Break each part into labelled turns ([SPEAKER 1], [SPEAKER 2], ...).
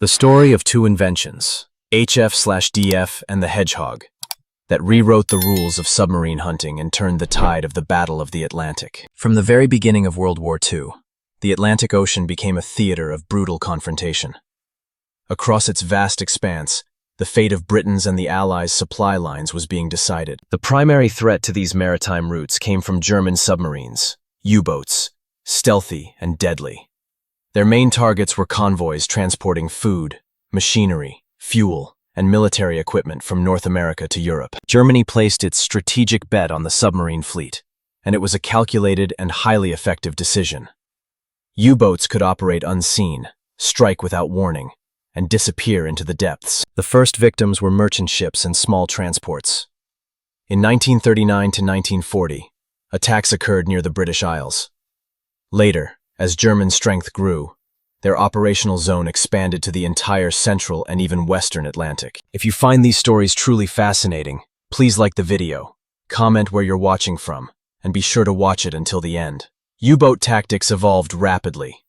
[SPEAKER 1] The story of two inventions, HF/DF and the Hedgehog, that rewrote the rules of submarine hunting and turned the tide of the Battle of the Atlantic. From the very beginning of World War II, the Atlantic Ocean became a theater of brutal confrontation. Across its vast expanse, the fate of Britain's and the Allies' supply lines was being decided. The primary threat to these maritime routes came from German submarines, U-boats, stealthy and deadly. Their main targets were convoys transporting food, machinery, fuel, and military equipment from North America to Europe. Germany placed its strategic bet on the submarine fleet, and it was a calculated and highly effective decision. U-boats could operate unseen, strike without warning, and disappear into the depths. The first victims were merchant ships and small transports. In 1939 to 1940, attacks occurred near the British Isles. Later, as German strength grew, their operational zone expanded to the entire central and even western Atlantic. If you find these stories truly fascinating, please like the video, comment where you're watching from, and be sure to watch it until the end. U-boat tactics evolved rapidly.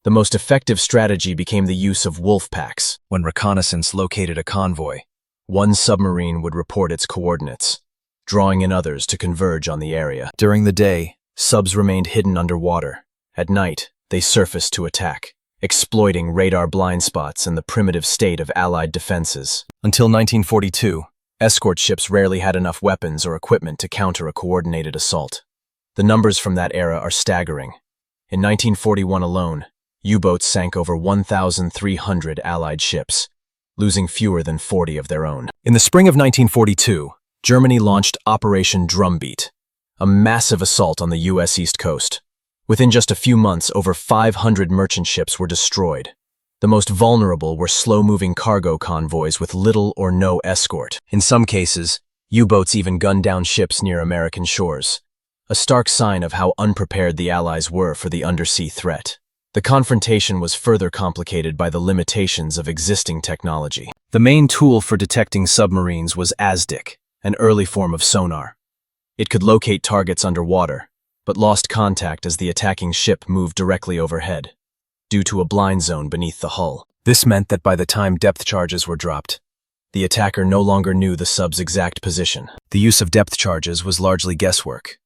[SPEAKER 1] The most effective strategy became the use of wolf packs. When reconnaissance located a convoy, one submarine would report its coordinates, drawing in others to converge on the area. During the day, subs remained hidden underwater. At night, they surfaced to attack, exploiting radar blind spots and the primitive state of Allied defenses. Until 1942, escort ships rarely had enough weapons or equipment to counter a coordinated assault. The numbers from that era are staggering. In 1941 alone, U-boats sank over 1,300 Allied ships, losing fewer than 40 of their own. In the spring of 1942, Germany launched Operation Drumbeat, a massive assault on the U.S. East Coast. Within just a few months, over 500 merchant ships were destroyed. The most vulnerable were slow-moving cargo convoys with little or no escort. In some cases, U-boats even gunned down ships near American shores, a stark sign of how unprepared the Allies were for the undersea threat. The confrontation was further complicated by the limitations of existing technology. The main tool for detecting submarines was ASDIC, an early form of sonar. It could locate targets underwater, but lost contact as the attacking ship moved directly overhead, due to a blind zone beneath the hull. This meant that by the time depth charges were dropped, the attacker no longer knew the sub's exact position. The use of depth charges was largely guesswork.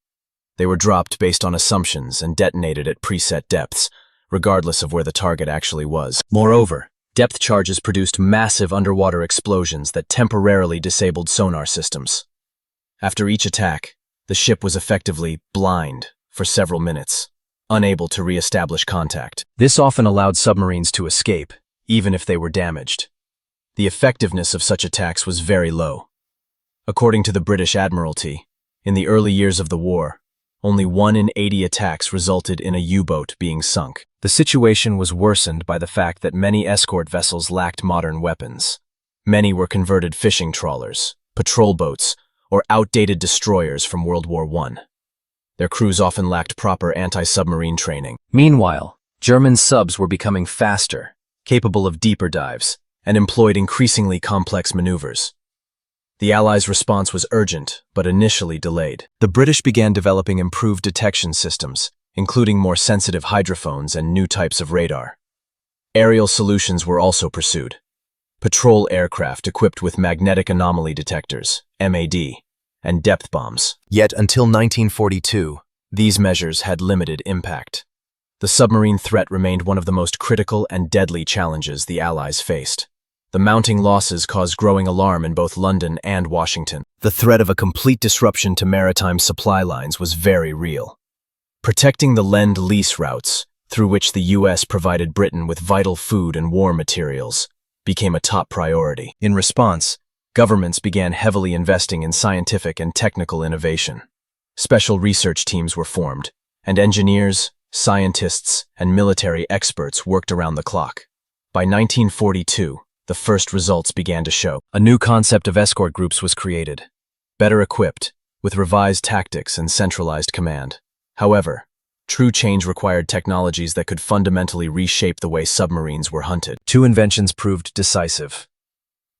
[SPEAKER 1] They were dropped based on assumptions and detonated at preset depths, regardless of where the target actually was. Moreover, depth charges produced massive underwater explosions that temporarily disabled sonar systems. After each attack, the ship was effectively blind for several minutes, unable to re-establish contact. This often allowed submarines to escape, even if they were damaged. The effectiveness of such attacks was very low. According to the British Admiralty, in the early years of the war, only 1 in 80 attacks resulted in a U-boat being sunk. The situation was worsened by the fact that many escort vessels lacked modern weapons. Many were converted fishing trawlers, patrol boats, or outdated destroyers from World War I. Their crews often lacked proper anti-submarine training. Meanwhile, German subs were becoming faster, capable of deeper dives, and employed increasingly complex maneuvers. The Allies' response was urgent, but initially delayed. The British began developing improved detection systems, including more sensitive hydrophones and new types of radar. Aerial solutions were also pursued. Patrol aircraft equipped with magnetic anomaly detectors, MAD, and depth bombs. Yet until 1942, these measures had limited impact. The submarine threat remained one of the most critical and deadly challenges the Allies faced. The mounting losses caused growing alarm in both London and Washington. The threat of a complete disruption to maritime supply lines was very real. Protecting the Lend-Lease routes, through which the U.S. provided Britain with vital food and war materials, became a top priority. In response, governments began heavily investing in scientific and technical innovation. Special research teams were formed, and engineers, scientists, and military experts worked around the clock. By 1942, the first results began to show. A new concept of escort groups was created, better equipped, with revised tactics and centralized command. However, true change required technologies that could fundamentally reshape the way submarines were hunted. Two inventions proved decisive.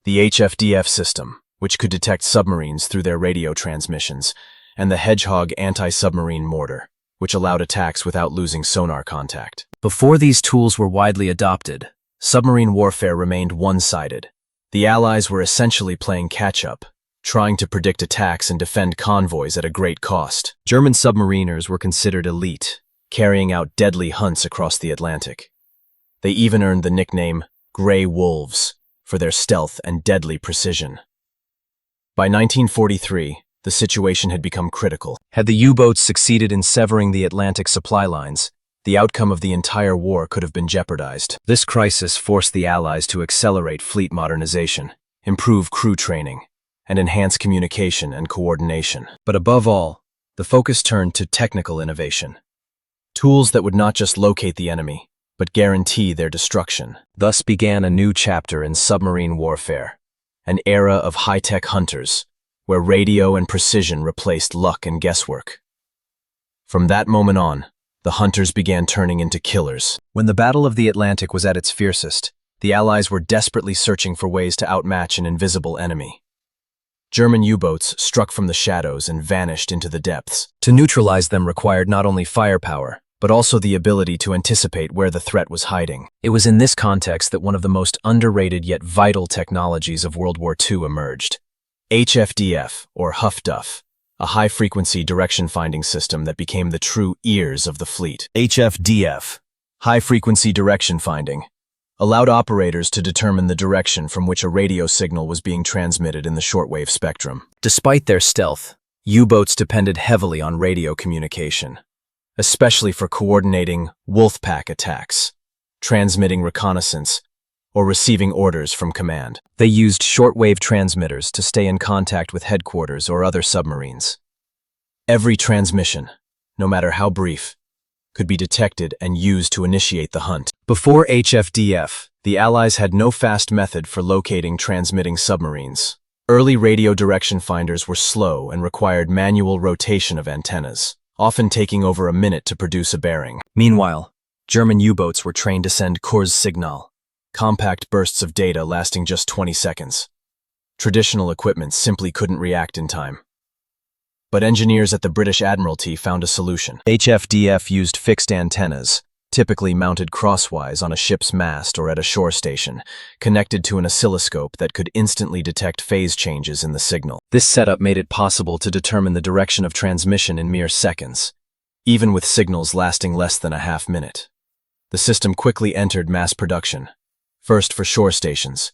[SPEAKER 1] The HFDF system, which could detect submarines through their radio transmissions, and the Hedgehog anti-submarine mortar, which allowed attacks without losing sonar contact. Before these tools were widely adopted, Submarine warfare remained one-sided. The Allies were essentially playing catch-up, trying to predict attacks and defend convoys at a great cost. German submariners were considered elite, carrying out deadly hunts across the Atlantic. They even earned the nickname Grey Wolves for their stealth and deadly precision. By 1943, the situation had become critical. Had the U-boats succeeded in severing the Atlantic supply lines, the outcome of the entire war could have been jeopardized. This crisis forced the Allies to accelerate fleet modernization, improve crew training, and enhance communication and coordination. But above all, the focus turned to technical innovation. Tools that would not just locate the enemy, but guarantee their destruction. Thus began a new chapter in submarine warfare, an era of high-tech hunters, where radio and precision replaced luck and guesswork. From that moment on, the hunters began turning into killers. When the Battle of the Atlantic was at its fiercest, the Allies were desperately searching for ways to outmatch an invisible enemy. German U-boats struck from the shadows and vanished into the depths. To neutralize them required not only firepower, but also the ability to anticipate where the threat was hiding. It was in this context that one of the most underrated yet vital technologies of World War II emerged. HFDF, or HFDF, a high-frequency direction-finding system that became the true ears of the fleet. HFDF, high-frequency direction finding, allowed operators to determine the direction from which a radio signal was being transmitted in the shortwave spectrum. Despite their stealth, U-boats depended heavily on radio communication, especially for coordinating wolfpack attacks, transmitting reconnaissance, or receiving orders from command. They used shortwave transmitters to stay in contact with headquarters or other submarines. Every transmission, no matter how brief, could be detected and used to initiate the hunt. Before HFDF, the Allies had no fast method for locating transmitting submarines. Early radio direction finders were slow and required manual rotation of antennas, often taking over a minute to produce a bearing. Meanwhile, German U-boats were trained to send Kurssignal, compact bursts of data lasting just 20 seconds. Traditional equipment simply couldn't react in time. But engineers at the British Admiralty found a solution. HFDF used fixed antennas, typically mounted crosswise on a ship's mast or at a shore station, connected to an oscilloscope that could instantly detect phase changes in the signal. This setup made it possible to determine the direction of transmission in mere seconds, even with signals lasting less than a half minute. The system quickly entered mass production, first for shore stations,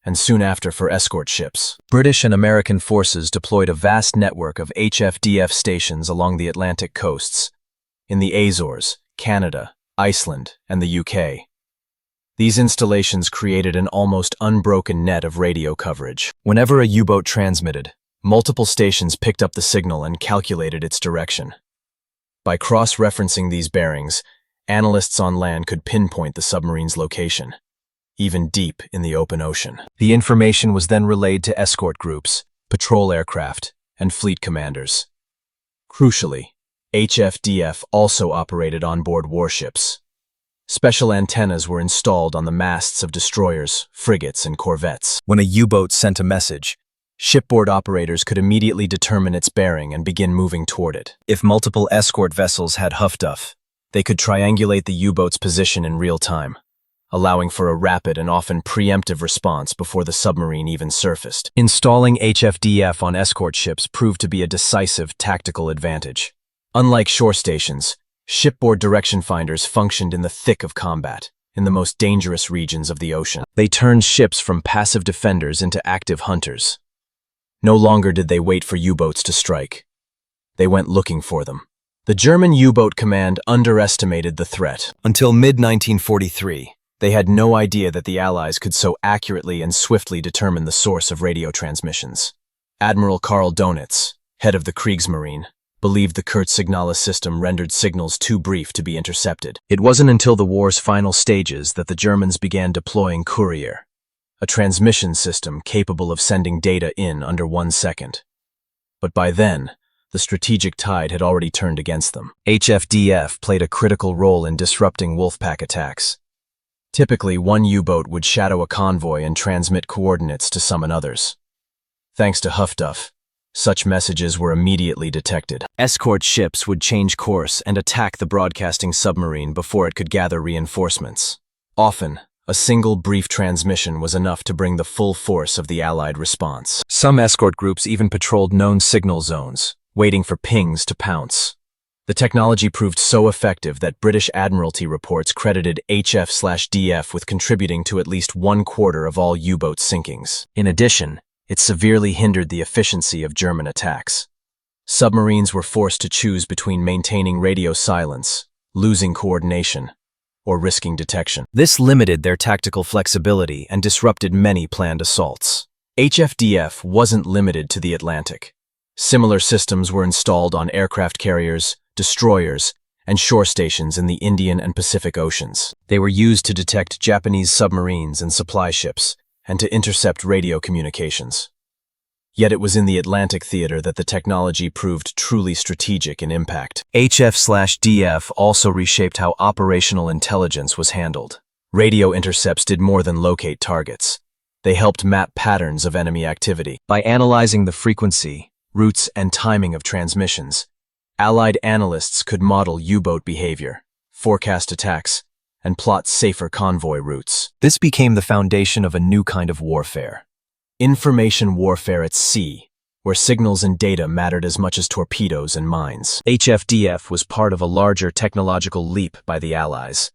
[SPEAKER 1] and soon after for escort ships. British and American forces deployed a vast network of HFDF stations along the Atlantic coasts, in the Azores, Canada, Iceland, and the UK. These installations created an almost unbroken net of radio coverage. Whenever a U-boat transmitted, multiple stations picked up the signal and calculated its direction. By cross-referencing these bearings, analysts on land could pinpoint the submarine's location, even deep in the open ocean. The information was then relayed to escort groups, patrol aircraft, and fleet commanders. Crucially, HFDF also operated onboard warships. Special antennas were installed on the masts of destroyers, frigates, and corvettes. When a U-boat sent a message, shipboard operators could immediately determine its bearing and begin moving toward it. If multiple escort vessels had HFDF, they could triangulate the U-boat's position in real time, allowing for a rapid and often preemptive response before the submarine even surfaced. Installing HFDF on escort ships proved to be a decisive tactical advantage. Unlike shore stations, shipboard direction finders functioned in the thick of combat, in the most dangerous regions of the ocean. They turned ships from passive defenders into active hunters. No longer did they wait for U-boats to strike. They went looking for them. The German U-boat command underestimated the threat. Until mid-1943, they had no idea that the Allies could so accurately and swiftly determine the source of radio transmissions. Admiral Karl Donitz, head of the Kriegsmarine, believed the Kurssignal system rendered signals too brief to be intercepted. It wasn't until the war's final stages that the Germans began deploying Courier, a transmission system capable of sending data in under 1 second. But by then, the strategic tide had already turned against them. HFDF played a critical role in disrupting wolfpack attacks. Typically, one U-boat would shadow a convoy and transmit coordinates to summon others. Thanks to HFDF, such messages were immediately detected. Escort ships would change course and attack the broadcasting submarine before it could gather reinforcements. Often, A single brief transmission was enough to bring the full force of the Allied response. Some escort groups even patrolled known signal zones, waiting for pings to pounce. The technology proved so effective that British Admiralty reports credited HF/DF with contributing to at least 1/4 of all U-boat sinkings. In addition, it severely hindered the efficiency of German attacks. Submarines were forced to choose between maintaining radio silence, losing coordination, or risking detection. This limited their tactical flexibility and disrupted many planned assaults. HFDF wasn't limited to the Atlantic. Similar systems were installed on aircraft carriers, destroyers, and shore stations in the Indian and Pacific Oceans. They were used to detect Japanese submarines and supply ships, and to intercept radio communications. Yet it was in the Atlantic theater that the technology proved truly strategic in impact. HF/DF also reshaped how operational intelligence was handled. Radio intercepts did more than locate targets. They helped map patterns of enemy activity. By analyzing the frequency, routes, and timing of transmissions, Allied analysts could model U-boat behavior, forecast attacks, and plot safer convoy routes. This became the foundation of a new kind of warfare. Information warfare at sea, where signals and data mattered as much as torpedoes and mines. HFDF was part of a larger technological leap by the Allies.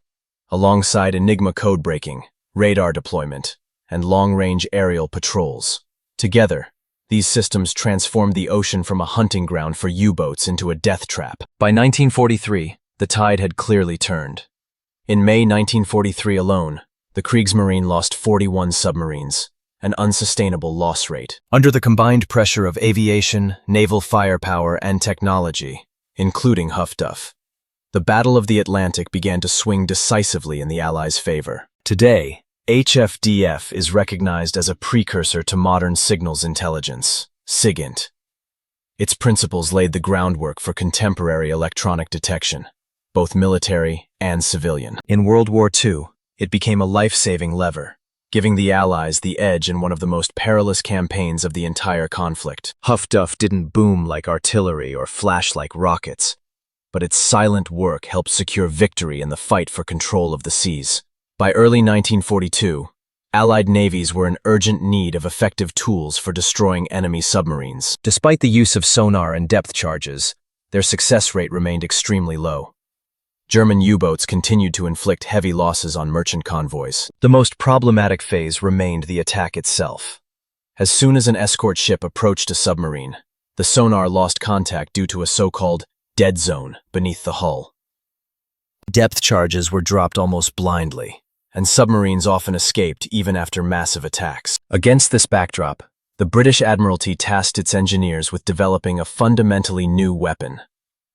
[SPEAKER 1] Alongside Enigma code-breaking, radar deployment, and long-range aerial patrols. Together, these systems transformed the ocean from a hunting ground for U-boats into a death trap. By 1943, the tide had clearly turned. In May 1943 alone, the Kriegsmarine lost 41 submarines, an unsustainable loss rate. Under the combined pressure of aviation, naval firepower, and technology, including HFDF, the Battle of the Atlantic began to swing decisively in the Allies' favor. Today, HFDF is recognized as a precursor to modern signals intelligence, SIGINT. Its principles laid the groundwork for contemporary electronic detection, both military and civilian. In World War II, it became a life-saving lever, giving the Allies the edge in one of the most perilous campaigns of the entire conflict. HFDF didn't boom like artillery or flash like rockets, but its silent work helped secure victory in the fight for control of the seas. By early 1942, Allied navies were in urgent need of effective tools for destroying enemy submarines. Despite the use of sonar and depth charges, their success rate remained extremely low. German U-boats continued to inflict heavy losses on merchant convoys. The most problematic phase remained the attack itself. As soon as an escort ship approached a submarine, the sonar lost contact due to a so-called dead zone beneath the hull. Depth charges were dropped almost blindly, and submarines often escaped even after massive attacks. Against this backdrop, the British Admiralty tasked its engineers with developing a fundamentally new weapon,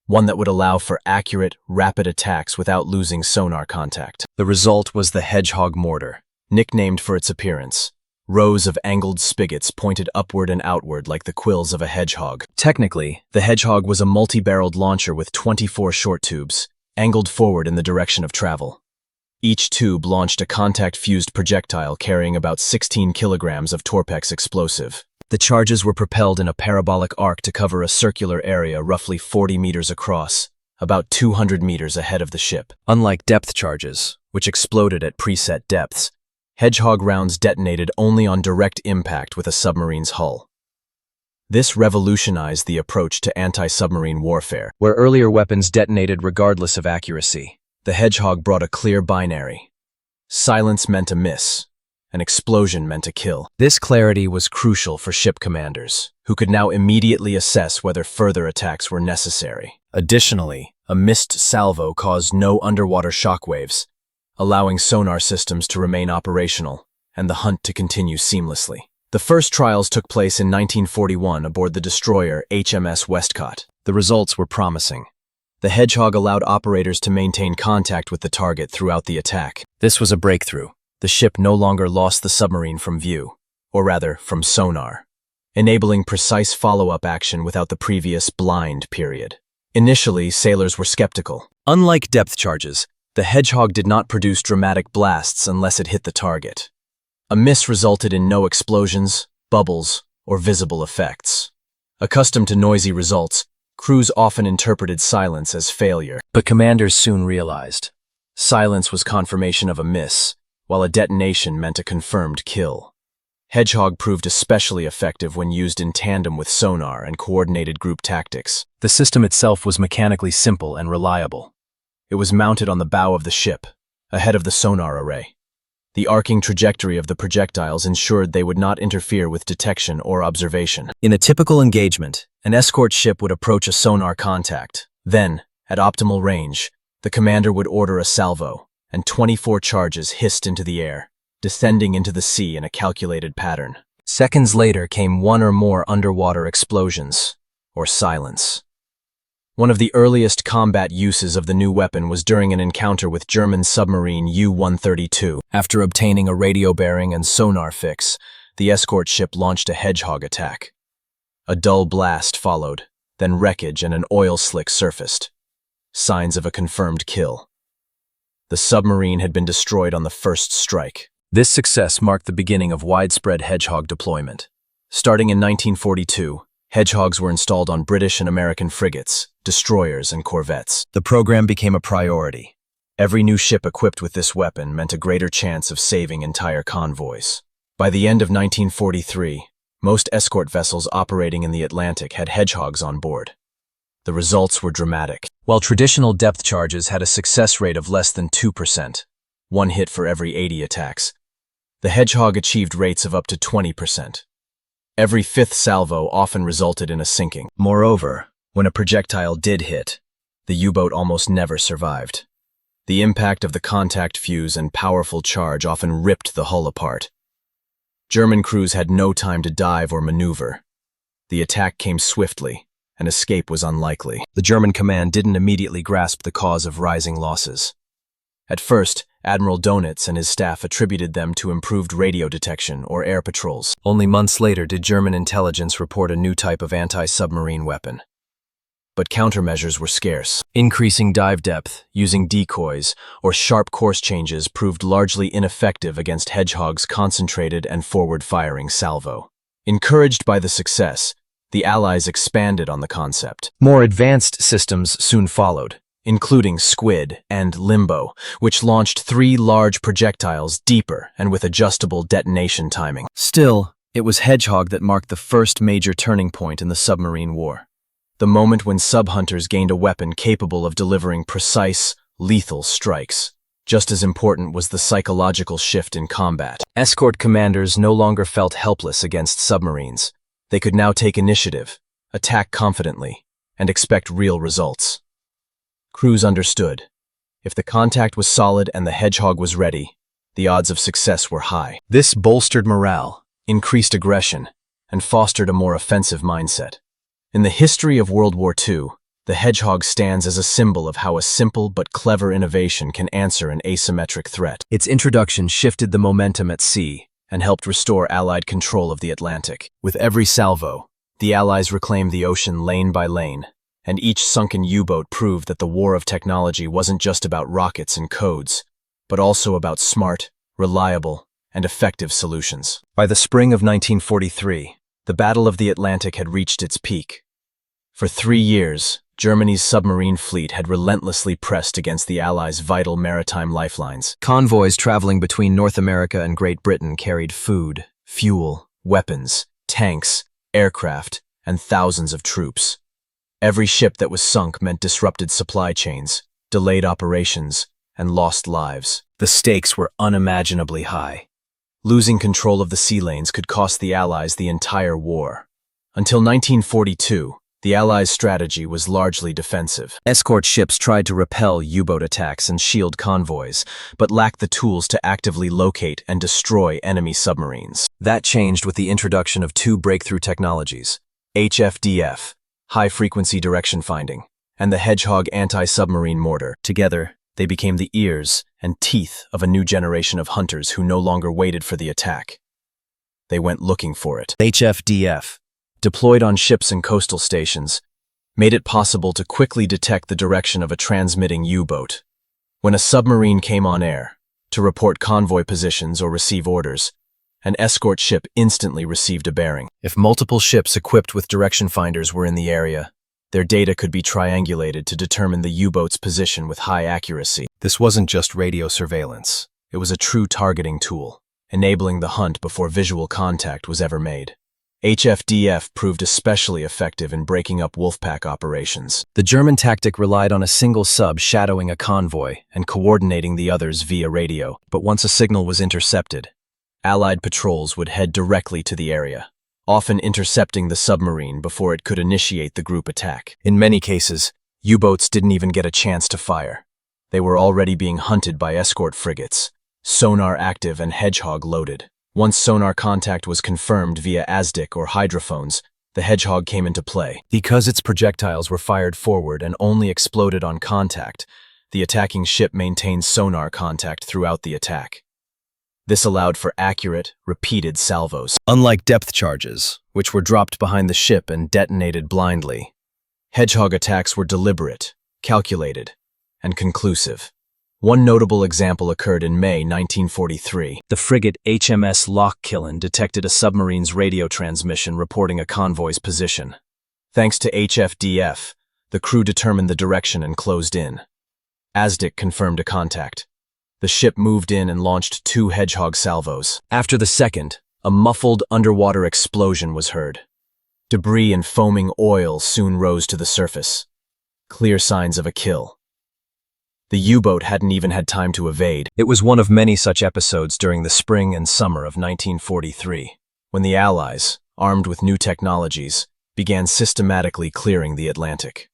[SPEAKER 1] one that would allow for accurate, rapid attacks without losing sonar contact. The result was the Hedgehog mortar, nicknamed for its appearance. Rows of angled spigots pointed upward and outward like the quills of a hedgehog. Technically, the Hedgehog was a multi-barreled launcher with 24 short tubes, angled forward in the direction of travel. Each tube launched a contact-fused projectile carrying about 16 kilograms of Torpex explosive. The charges were propelled in a parabolic arc to cover a circular area roughly 40 meters across, about 200 meters ahead of the ship. Unlike depth charges, which exploded at preset depths, Hedgehog rounds detonated only on direct impact with a submarine's hull. This revolutionized the approach to anti-submarine warfare. Where earlier weapons detonated regardless of accuracy, the Hedgehog brought a clear binary. Silence meant a miss. An explosion meant a kill. This clarity was crucial for ship commanders, who could now immediately assess whether further attacks were necessary. Additionally, a missed salvo caused no underwater shockwaves, allowing sonar systems to remain operational and the hunt to continue seamlessly. The first trials took place in 1941 aboard the destroyer HMS Westcott. The results were promising. The Hedgehog allowed operators to maintain contact with the target throughout the attack. This was a breakthrough. The ship no longer lost the submarine from view, or rather, from sonar, enabling precise follow-up action without the previous blind period. Initially, sailors were skeptical. Unlike depth charges, the Hedgehog did not produce dramatic blasts unless it hit the target. A miss resulted in no explosions, bubbles, or visible effects. Accustomed to noisy results, crews often interpreted silence as failure. But commanders soon realized silence was confirmation of a miss, while a detonation meant a confirmed kill. Hedgehog proved especially effective when used in tandem with sonar and coordinated group tactics. The system itself was mechanically simple and reliable. It was mounted on the bow of the ship, ahead of the sonar array. The arcing trajectory of the projectiles ensured they would not interfere with detection or observation. In a typical engagement, an escort ship would approach a sonar contact. Then, at optimal range, the commander would order a salvo, and 24 charges hissed into the air, descending into the sea in a calculated pattern. Seconds later came one or more underwater explosions, or silence. One of the earliest combat uses of the new weapon was during an encounter with German submarine U-132. After obtaining a radio bearing and sonar fix, the escort ship launched a Hedgehog attack. A dull blast followed, then wreckage and an oil slick surfaced. Signs of a confirmed kill. The submarine had been destroyed on the first strike. This success marked the beginning of widespread Hedgehog deployment. Starting in 1942, Hedgehogs were installed on British and American frigates, destroyers, and corvettes. The program became a priority. Every new ship equipped with this weapon meant a greater chance of saving entire convoys. By the end of 1943, most escort vessels operating in the Atlantic had Hedgehogs on board. The results were dramatic. While traditional depth charges had a success rate of less than 2%, one hit for every 80 attacks, the Hedgehog achieved rates of up to 20%. Every fifth salvo often resulted in a sinking. Moreover, when a projectile did hit, the U-boat almost never survived. The impact of the contact fuse and powerful charge often ripped the hull apart. German crews had no time to dive or maneuver. The attack came swiftly, and escape was unlikely. The German command didn't immediately grasp the cause of rising losses. At first, Admiral Donitz and his staff attributed them to improved radio detection or air patrols. Only months later did German intelligence report a new type of anti-submarine weapon. But countermeasures were scarce. Increasing dive depth, using decoys, or sharp course changes proved largely ineffective against Hedgehog's concentrated and forward-firing salvo. Encouraged by the success, the Allies expanded on the concept. More advanced systems soon followed, including Squid and Limbo, which launched 3 large projectiles deeper and with adjustable detonation timing. Still, it was Hedgehog that marked the first major turning point in the submarine war. The moment when sub-hunters gained a weapon capable of delivering precise, lethal strikes. Just as important was the psychological shift in combat. Escort commanders no longer felt helpless against submarines. They could now take initiative, attack confidently, and expect real results. Crews understood. If the contact was solid and the Hedgehog was ready, the odds of success were high. This bolstered morale, increased aggression, and fostered a more offensive mindset. In the history of World War II, the Hedgehog stands as a symbol of how a simple but clever innovation can answer an asymmetric threat. Its introduction shifted the momentum at sea and helped restore Allied control of the Atlantic. With every salvo, the Allies reclaimed the ocean lane by lane, and each sunken U-boat proved that the war of technology wasn't just about rockets and codes, but also about smart, reliable, and effective solutions. By the spring of 1943, the Battle of the Atlantic had reached its peak. For 3 years, Germany's submarine fleet had relentlessly pressed against the Allies' vital maritime lifelines. Convoys traveling between North America and Great Britain carried food, fuel, weapons, tanks, aircraft, and thousands of troops. Every ship that was sunk meant disrupted supply chains, delayed operations, and lost lives. The stakes were unimaginably high. Losing control of the sea lanes could cost the Allies the entire war. Until 1942, the Allies' strategy was largely defensive. Escort ships tried to repel U-boat attacks and shield convoys, but lacked the tools to actively locate and destroy enemy submarines. That changed with the introduction of 2 breakthrough technologies, HFDF, high-frequency direction finding, and the Hedgehog anti-submarine mortar. Together, they became the ears and teeth of a new generation of hunters who no longer waited for the attack. They went looking for it. HFDF, deployed on ships and coastal stations, made it possible to quickly detect the direction of a transmitting U-boat. When a submarine came on air, to report convoy positions or receive orders, an escort ship instantly received a bearing. If multiple ships equipped with direction finders were in the area, their data could be triangulated to determine the U-boat's position with high accuracy. This wasn't just radio surveillance. It was a true targeting tool, enabling the hunt before visual contact was ever made. HFDF proved especially effective in breaking up wolfpack operations. The German tactic relied on a single sub shadowing a convoy and coordinating the others via radio. But once a signal was intercepted, Allied patrols would head directly to the area, often intercepting the submarine before it could initiate the group attack. In many cases, U-boats didn't even get a chance to fire. They were already being hunted by escort frigates, sonar active and Hedgehog loaded. Once sonar contact was confirmed via ASDIC or hydrophones, the Hedgehog came into play. Because its projectiles were fired forward and only exploded on contact, the attacking ship maintained sonar contact throughout the attack. This allowed for accurate, repeated salvos. Unlike depth charges, which were dropped behind the ship and detonated blindly, Hedgehog attacks were deliberate, calculated, and conclusive. One notable example occurred in May 1943. The frigate HMS Lochkillen detected a submarine's radio transmission reporting a convoy's position. Thanks to HFDF, the crew determined the direction and closed in. ASDIC confirmed a contact. The ship moved in and launched 2 Hedgehog salvos. After the second, a muffled underwater explosion was heard. Debris and foaming oil soon rose to the surface. Clear signs of a kill. The U-boat hadn't even had time to evade. It was one of many such episodes during the spring and summer of 1943, when the Allies, armed with new technologies, began systematically clearing the Atlantic.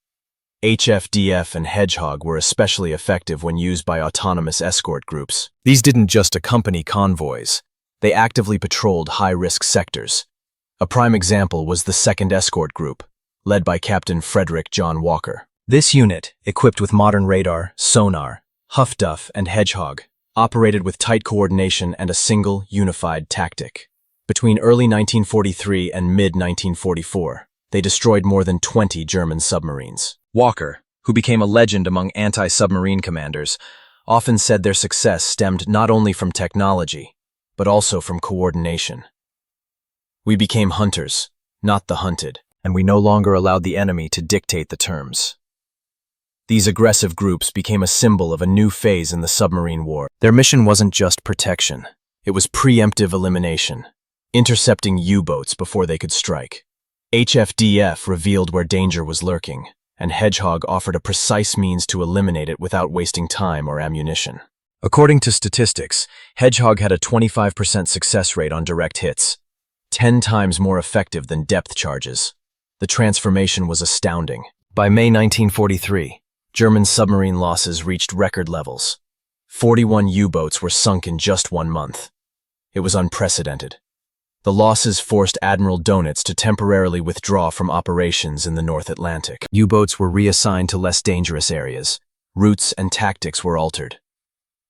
[SPEAKER 1] HFDF and Hedgehog were especially effective when used by autonomous escort groups. These didn't just accompany convoys. They actively patrolled high-risk sectors. A prime example was the 2nd Escort Group, led by Captain Frederick John Walker. This unit, equipped with modern radar, sonar, HFDF, and Hedgehog, operated with tight coordination and a single, unified tactic. Between early 1943 and mid-1944, they destroyed more than 20 German submarines. Walker, who became a legend among anti-submarine commanders, often said their success stemmed not only from technology, but also from coordination. We became hunters, not the hunted, and we no longer allowed the enemy to dictate the terms. These aggressive groups became a symbol of a new phase in the submarine war. Their mission wasn't just protection. It was preemptive elimination, intercepting U-boats before they could strike. HFDF revealed where danger was lurking, and Hedgehog offered a precise means to eliminate it without wasting time or ammunition. According to statistics, Hedgehog had a 25% success rate on direct hits, 10 times more effective than depth charges. The transformation was astounding. By May 1943, German submarine losses reached record levels. 41 U-boats were sunk in just 1 month. It was unprecedented. The losses forced Admiral Donitz to temporarily withdraw from operations in the North Atlantic. U-boats were reassigned to less dangerous areas. Routes and tactics were altered.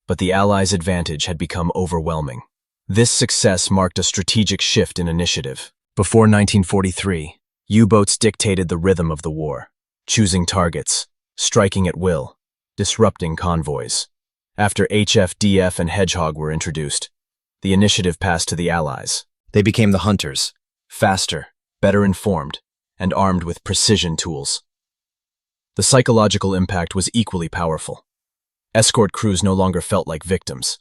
[SPEAKER 1] But the Allies' advantage had become overwhelming. This success marked a strategic shift in initiative. Before 1943, U-boats dictated the rhythm of the war, choosing targets, striking at will, disrupting convoys. After HFDF and Hedgehog were introduced, the initiative passed to the Allies. They became the hunters, faster, better informed, and armed with precision tools. The psychological impact was equally powerful. Escort crews no longer felt like victims.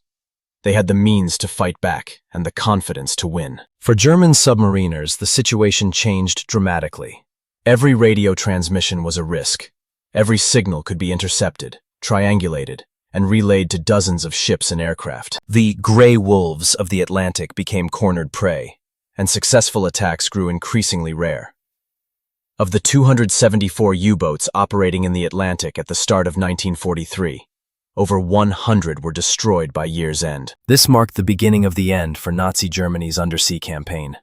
[SPEAKER 1] They had the means to fight back and the confidence to win. For German submariners, the situation changed dramatically. Every radio transmission was a risk. Every signal could be intercepted, triangulated, and relayed to dozens of ships and aircraft. The gray wolves of the Atlantic became cornered prey, and successful attacks grew increasingly rare. Of the 274 U-boats operating in the Atlantic at the start of 1943, over 100 were destroyed by year's end. This marked the beginning of the end for Nazi Germany's undersea campaign.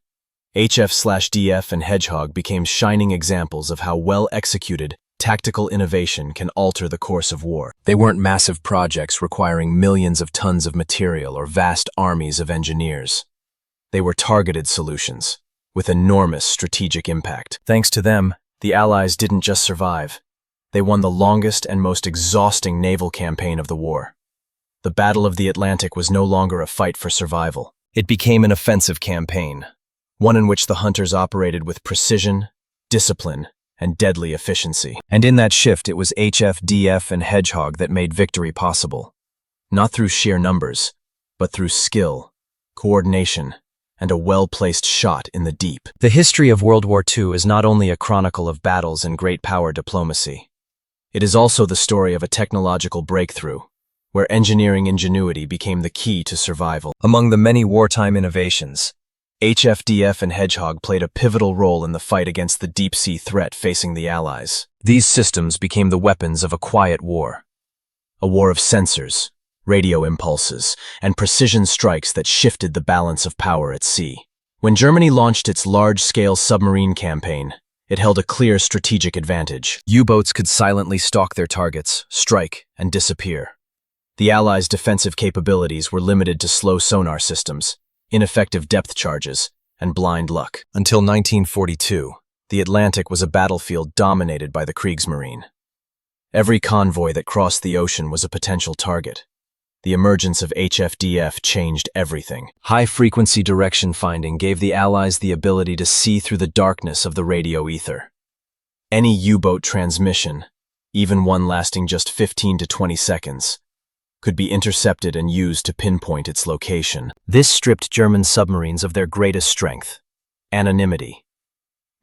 [SPEAKER 1] HF/DF and Hedgehog became shining examples of how well-executed tactical innovation can alter the course of war. They weren't massive projects requiring millions of tons of material or vast armies of engineers. They were targeted solutions, with enormous strategic impact. Thanks to them, the Allies didn't just survive. They won the longest and most exhausting naval campaign of the war. The Battle of the Atlantic was no longer a fight for survival. It became an offensive campaign, one in which the hunters operated with precision, discipline, and deadly efficiency. And in that shift, it was HFDF and Hedgehog that made victory possible. Not through sheer numbers, but through skill, coordination, and a well-placed shot in the deep.
[SPEAKER 2] The history of World War II is not only a chronicle of battles and great power diplomacy.
[SPEAKER 1] It is also the story of a technological breakthrough, where engineering ingenuity became the key to survival.
[SPEAKER 2] Among the many wartime innovations,
[SPEAKER 1] HFDF and Hedgehog played a pivotal role in the fight against the deep-sea threat facing the Allies.
[SPEAKER 2] these systems became the weapons of a quiet war.
[SPEAKER 1] A war of sensors, radio impulses, and precision strikes that shifted the balance of power at sea. When Germany launched its large-scale submarine campaign, it held a clear strategic advantage.
[SPEAKER 2] U-boats could silently stalk their targets, strike, and disappear.
[SPEAKER 1] The Allies' defensive capabilities were limited to slow sonar systems, ineffective depth charges, and blind luck.
[SPEAKER 2] Until 1942,
[SPEAKER 1] The Atlantic was a battlefield dominated by the Kriegsmarine. Every convoy that crossed the ocean was a potential target. The emergence of HFDF changed everything.
[SPEAKER 2] high-frequency direction finding gave the Allies the ability to see through the darkness of the radio ether.
[SPEAKER 1] Any U-boat transmission, even one lasting just 15 to 20 seconds, could be intercepted and used to pinpoint its location.
[SPEAKER 2] This stripped German submarines of their greatest strength:
[SPEAKER 1] Anonymity.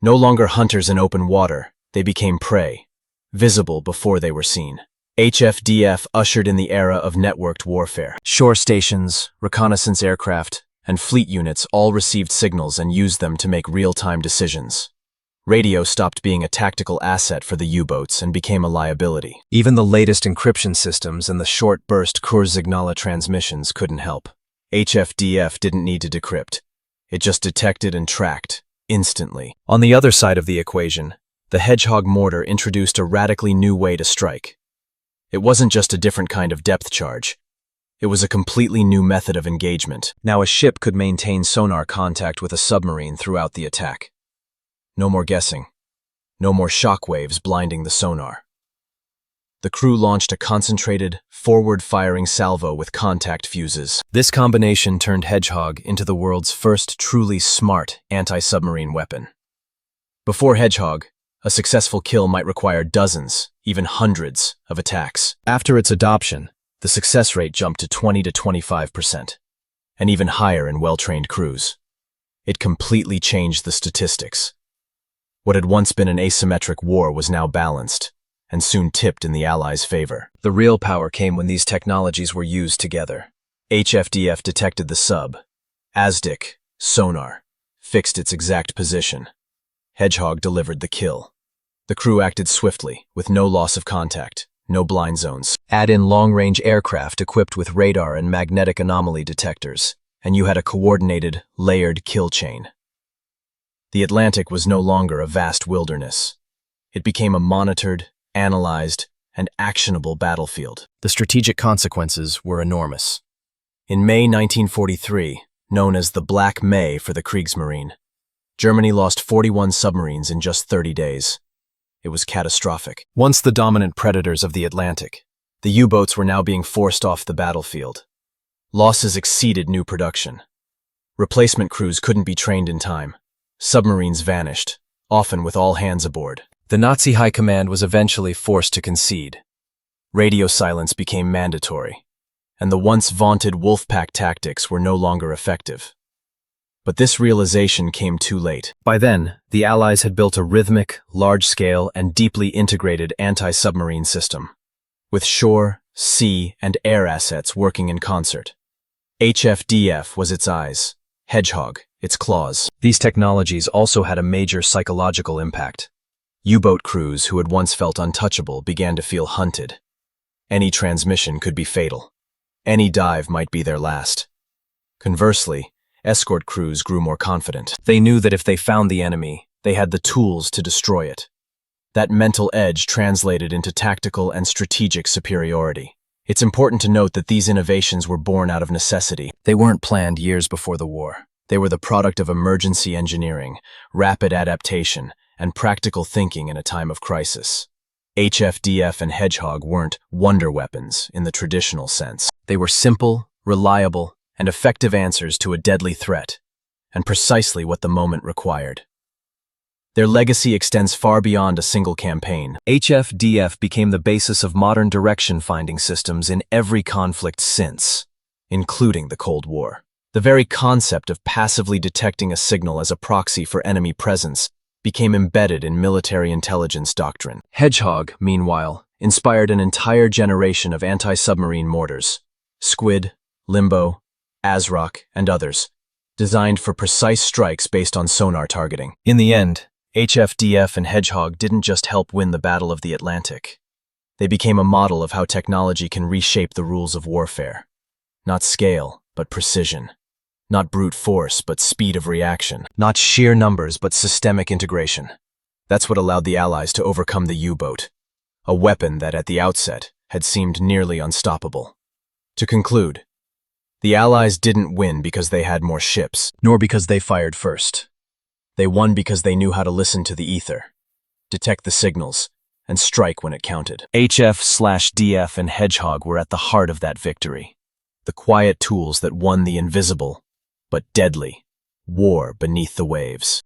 [SPEAKER 1] No longer hunters in open water, they became prey, visible before they were seen. HFDF ushered in the era of networked warfare.
[SPEAKER 2] Shore stations,
[SPEAKER 1] Reconnaissance aircraft, and fleet units all received signals and used them to make real-time decisions. Radio stopped being a tactical asset for the U-boats and became a liability.
[SPEAKER 2] even the latest encryption systems and the short-burst Kurzsignale transmissions couldn't help.
[SPEAKER 1] HFDF didn't need to decrypt. It just detected and tracked, instantly.
[SPEAKER 2] On the other side of the equation,
[SPEAKER 1] The Hedgehog mortar introduced a radically new way to strike. It wasn't just a different kind of depth charge. It was a completely new method of engagement.
[SPEAKER 2] now a ship could maintain sonar contact with a submarine throughout the attack.
[SPEAKER 1] No more guessing. No more shock waves blinding the sonar. The crew launched a concentrated, forward-firing salvo with contact fuses.
[SPEAKER 2] This combination turned Hedgehog into the world's first truly smart anti-submarine weapon.
[SPEAKER 1] Before Hedgehog, a successful kill might require dozens, even hundreds, of attacks.
[SPEAKER 2] After its adoption,
[SPEAKER 1] The success rate jumped to 20 to 25%, and even higher in well-trained crews. It completely changed the statistics. What had once been an asymmetric war was now balanced, and soon tipped in the Allies' favor.
[SPEAKER 2] the real power came when these technologies were used together.
[SPEAKER 1] HFDF detected the sub. ASDIC, sonar, fixed its exact position. Hedgehog delivered the kill. The crew acted swiftly, with no loss of contact, no blind zones.
[SPEAKER 2] Add in long-range aircraft equipped with radar and magnetic anomaly detectors,
[SPEAKER 1] And you had a coordinated, layered kill chain. The Atlantic was no longer a vast wilderness. It became a monitored, analyzed, and actionable battlefield.
[SPEAKER 2] the strategic consequences were enormous.
[SPEAKER 1] In May 1943, known as the Black May for the Kriegsmarine, Germany lost 41 submarines in just 30 days. It was catastrophic.
[SPEAKER 2] Once the dominant predators of the Atlantic,
[SPEAKER 1] The U-boats were now being forced off the battlefield. Losses exceeded new production. Replacement crews couldn't be trained in time. Submarines vanished, often with all hands aboard.
[SPEAKER 2] the Nazi high command was eventually forced to concede.
[SPEAKER 1] Radio silence became mandatory, and the once vaunted wolfpack tactics were no longer effective. But this realization came too late.
[SPEAKER 2] By then, the Allies had built a rhythmic, large-scale, and deeply integrated anti-submarine system,
[SPEAKER 1] With shore, sea, and air assets working in concert. HFDF was its eyes, Hedgehog, its claws.
[SPEAKER 2] These technologies also had a major psychological impact.
[SPEAKER 1] U-boat crews who had once felt untouchable began to feel hunted. Any transmission could be fatal. Any dive might be their last. Conversely, escort crews grew more confident.
[SPEAKER 2] They knew that if they found the enemy,
[SPEAKER 1] They had the tools to destroy it. That mental edge translated into tactical and strategic superiority. It's important to note that these innovations were born out of necessity.
[SPEAKER 2] they weren't planned years before the war.
[SPEAKER 1] They were the product of emergency engineering, rapid adaptation, and practical thinking in a time of crisis. HFDF and Hedgehog weren't wonder weapons in the traditional sense.
[SPEAKER 2] They were simple, reliable,
[SPEAKER 1] And effective answers to a deadly threat, and precisely what the moment required. Their legacy extends far beyond a single campaign.
[SPEAKER 2] HFDF became the basis of modern direction-finding systems in every conflict since.
[SPEAKER 1] including the Cold War. The very concept of passively detecting a signal as a proxy for enemy presence became embedded in military intelligence doctrine. Hedgehog, meanwhile, inspired an entire generation of anti-submarine mortars, Squid, Limbo, ASROC, and others, designed for precise strikes based on sonar targeting. In the end, HFDF and Hedgehog didn't just help win the Battle of the Atlantic. They became a model of how technology can reshape the rules of warfare. Not scale, but precision. Not brute force, but speed of reaction. Not sheer numbers, but systemic integration. That's what allowed the Allies to overcome the U-boat, a weapon that at the outset had seemed nearly unstoppable. To conclude, the Allies didn't win because they had more ships, nor because they fired first. They won because they knew how to listen to the ether, detect the signals, and strike when it counted. HF/DF and Hedgehog were at the heart of that victory. The quiet tools that won the invisible, but deadly, war beneath the waves.